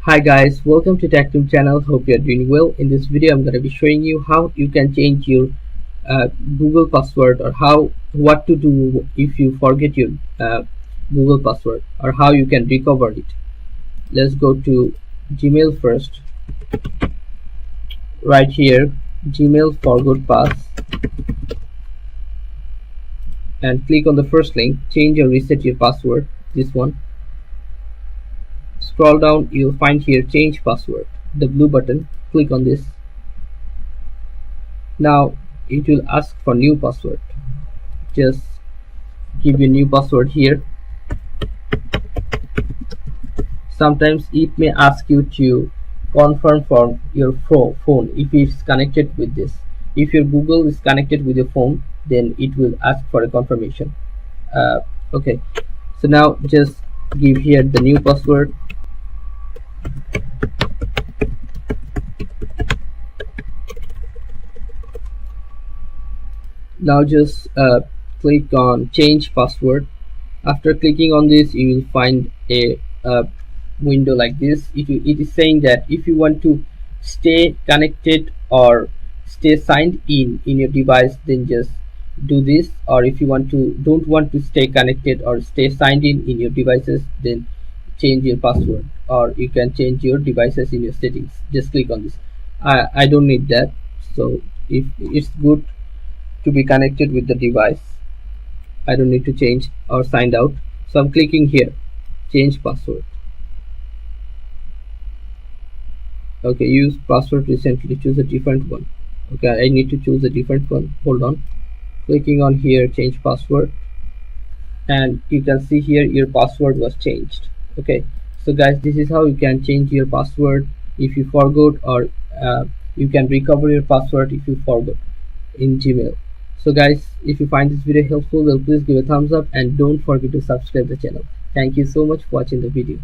Hi guys, welcome to TechTube channel. Hope you are doing well. In this video, I'm going to be showing you how you can change your Google password, or what to do if you forget your Google password, or how you can recover it. Let's go to Gmail first. Right here, Gmail forgot pass, and click on the first link. Change or reset your password. This one. Scroll down, you'll find here change password, the blue button. Click on this. Now it will ask for new password. Just give your new password here. Sometimes it may ask you to confirm from your phone if it's connected with this. If your Google is connected with your phone, then it will ask for a confirmation. Okay, so now just give here the new password. Now just click on change password. After clicking on this, you will find a window like this. It is saying that if you want to stay connected or stay signed in your device, then just do this. Or if you don't want to stay connected or stay signed in your devices, then change your password, or you can change your devices in your settings. Just click on this. I don't need that. So if it's good to be connected with the device, I don't need to change or signed out. So I'm clicking here, change password. Okay, use password recently, choose a different one. Okay, I need to choose a different one. Hold on. Clicking on here, change password, and you can see here your password was changed. Okay, so guys, this is how you can change your password if you forgot, or you can recover your password if you forgot in Gmail. So guys, if you find this video helpful, then please give a thumbs up and don't forget to subscribe the channel. Thank you so much for watching the video.